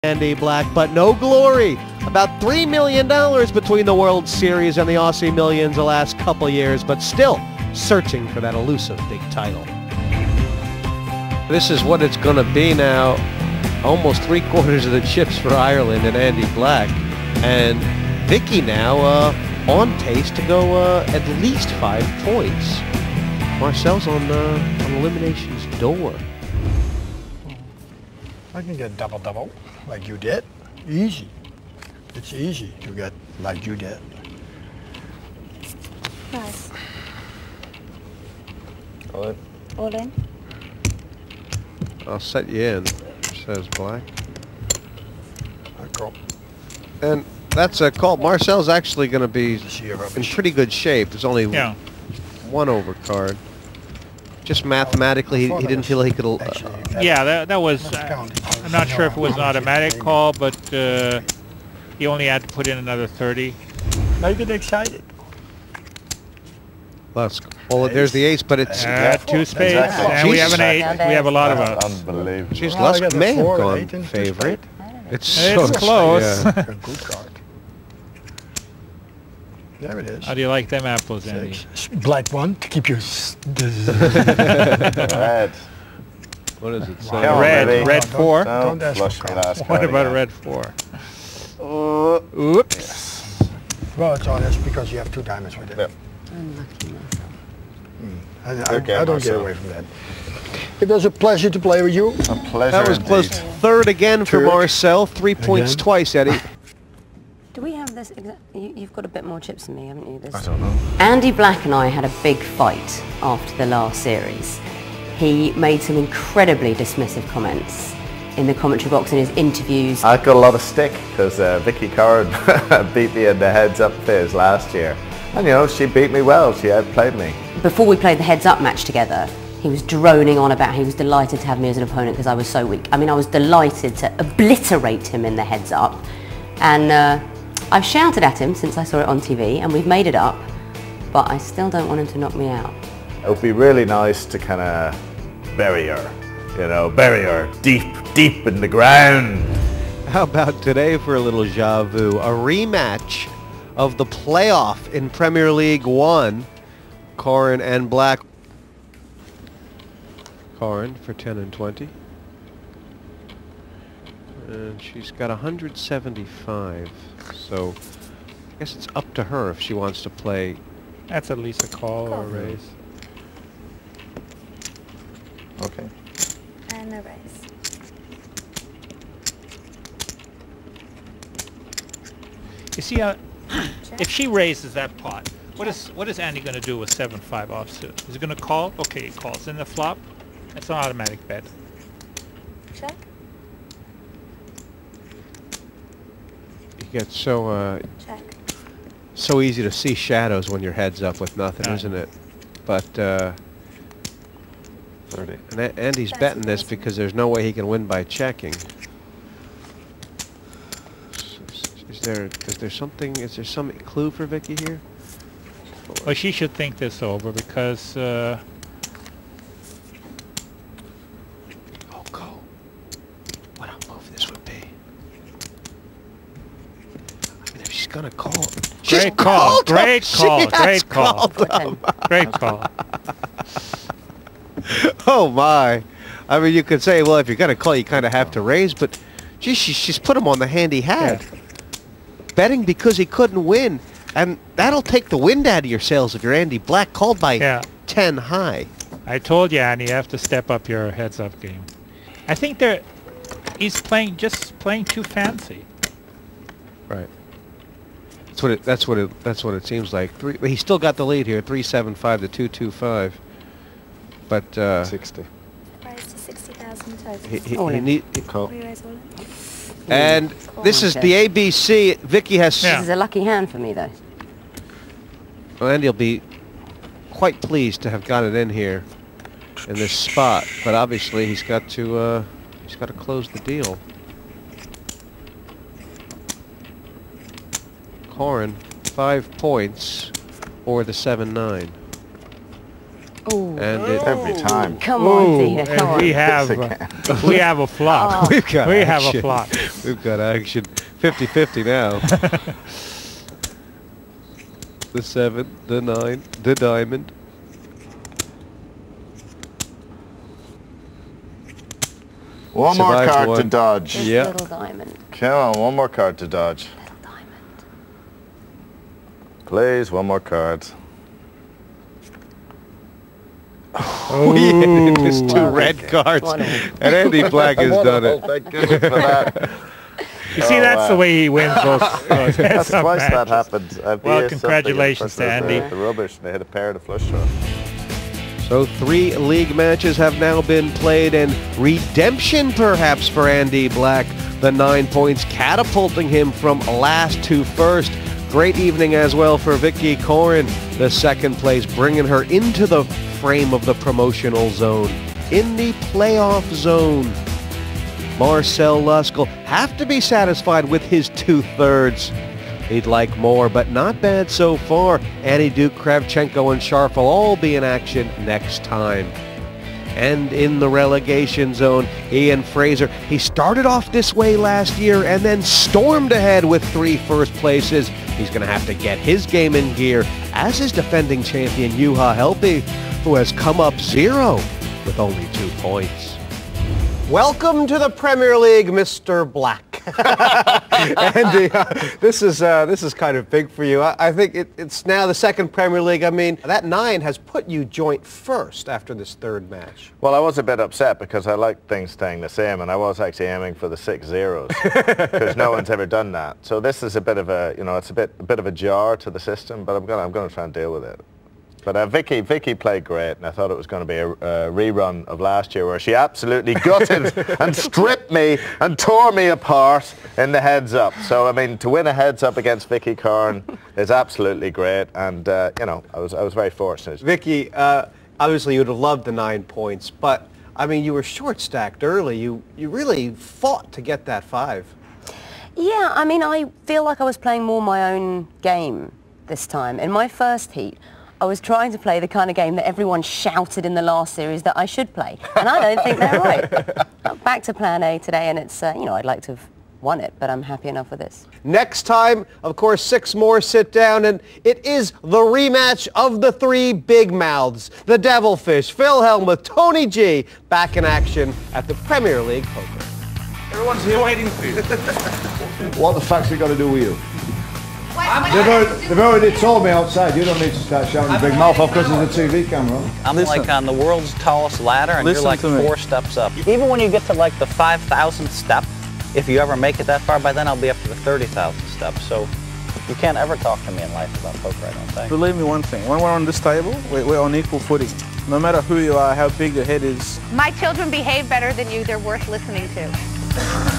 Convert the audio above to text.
Andy Black, but no glory. About $3 million between the World Series and the Aussie Millions the last couple years, but still searching for that elusive big title. This is what it's going to be now. Almost 3/4 of the chips for Ireland and Andy Black. And Vicky now on pace to go at least 5 points. Marcel's on elimination's door. I can get double-double like you did. Easy. It's easy to get like you did. Nice. All in. All in. I'll set you in, says Black. Cool. And that's a call. Marcel's actually going to be in pretty good shape. There's only one overcard. Just mathematically, he didn't feel he could... yeah, that was... I'm not sure if it was an automatic call, but he only had to put in another 30. Make it excited. Well, there's the ace, but it's... 2 spades, and we have an 8. We have a lot of us. Unbelievable. She's Lusk may have gone favorite. It's so close. A good card. There it is. How do you like them apples, Andy? Black one to keep your... Red. What does it say? Wow. Red 4. Don't ask Flush for the last What card about a again. red 4? Oops. Well, it's honest because you have 2 diamonds with it. Yep. Unlucky myself. I don't get away from that. It was a pleasure to play with you. A pleasure. That was close. Indeed. Third again for Third. Marcel. 3 points Again. twice, Eddie. Do we have this? You've got a bit more chips than me, haven't you? I don't know. Andy Black and I had a big fight after the last series. He made some incredibly dismissive comments in the commentary box in his interviews. I got a lot of stick because Vicky Curran beat me in the heads-up phase last year. And you know, she beat me well. She outplayed me. Before we played the heads-up match together, he was droning on about he was delighted to have me as an opponent because I was so weak. I mean, I was delighted to obliterate him in the heads-up. And I've shouted at him since I saw it on TV, and we've made it up. But I still don't want him to knock me out. It would be really nice to kind of bury her. You know, bury her deep, deep in the ground. How about today for a little déjà vu? A rematch of the playoff in Premier League 1. Corin and Black. Corin for 10 and 20. And she's got 175. So I guess it's up to her if she wants to play. That's at least a call or a raise. Okay. And a raise. You see, if she raises that pot, what is Andy going to do with 7-5 offsuit? Is he going to call? Okay, he calls. In the flop, it's an automatic bet. Check. You get so Check. so easy to see shadows when your head's up with nothing, isn't it? But 30. and Andy's betting this because there's no way he can win by checking. Is there something? Is there some clue for Vicky here? Well, she should think this over because Oh, go! What a move this would be. I mean, if she's gonna call, great call, great call, great call, call. great call. Oh my! I mean, you could say, well, if you're gonna call, you kind of have to raise, but gee, she's put him on the hand he had. Yeah. Betting because he couldn't win, and that'll take the wind out of your sails if you're Andy Black. Called by 10 high. I told you, Andy, you have to step up your heads-up game. I think he's just playing too fancy. Right. That's what it seems like. He's still got the lead here, 375 to 225. But 60. Raise to 60,000 total. he need. Call. We raise all in. And this is the ABC. Vicky has. This is a lucky hand for me, though. Well, Andy will be quite pleased to have got it in here in this spot, but obviously he's got to close the deal. Corin, 5 points, or the 7-9. Oh, And it, Every time. come on, dear. Come And on. we have a flop. We've got We have a action. flop. We've got action. 50-50 now. The 7, the 9, the diamond. One more Survived card to one. dodge. This Yeah. little diamond. Come on, one more card to dodge. Little diamond. Please, one more card. We ended with 2 Well, red cards. one of And Andy Black has done it. Thank goodness for that. You see, that's the way he wins those That's heads-up twice matches. that happened. Well, congratulations to Andy. The rubbish, and they hit a pair of the flush draw. So 3 league matches have now been played, and redemption perhaps for Andy Black. The 9 points catapulting him from last to first. Great evening as well for Vicky Coren. The second place bringing her into the frame of the promotional zone. In the playoff zone. Marcel Luskell have to be satisfied with his 2/3. He'd like more, but not bad so far. Annie Duke, Kravchenko, and Scharf will all be in action next time. And in the relegation zone, Ian Fraser. He started off this way last year and then stormed ahead with 3 first places. He's going to have to get his game in gear, as is defending champion Juha Helppi, who has come up 0 with only 2 points. Welcome to the Premier League, Mr. Black. Andy, this is kind of big for you. I think it's now the second Premier League. I mean, that 9 has put you joint first after this 3rd match. Well, I was a bit upset because I like things staying the same, and I was actually aiming for the 6 zeros because no one's ever done that. So this is a bit of a, it's a bit of a jar to the system, but I'm gonna try and deal with it. But Vicky played great, and I thought it was going to be a rerun of last year where she absolutely gutted and stripped me and tore me apart in the heads-up. So, I mean, to win a heads-up against Vicky Coren is absolutely great, and, I was very fortunate. Vicky, obviously you would have loved the 9 points, but, I mean, you were short-stacked early. You really fought to get that 5. Yeah, I mean, I feel like I was playing more my own game this time. In my first heat, I was trying to play the kind of game that everyone shouted in the last series that I should play, and I don't think they're right. Back to plan A today, and it's, I'd like to have won it, but I'm happy enough with this. Next time, of course, 6 more sit down, and it is the rematch of the 3 big mouths. The Devilfish, Phil Hellmuth, Tony G, back in action at the Premier League Poker. Everyone's here waiting for you. What the fuck's it got to do with you? They've already told me outside, you don't need to start shouting your big mouth off because there's a TV camera. I'm like on the world's tallest ladder, and you're like 4 steps up. Even when you get to like the 5,000th step, if you ever make it that far, by then I'll be up to the 30,000th step. So you can't ever talk to me in life about poker, I don't think. Believe me one thing, when we're on this table, we're on equal footing. No matter who you are, how big your head is. My children behave better than you. They're worth listening to.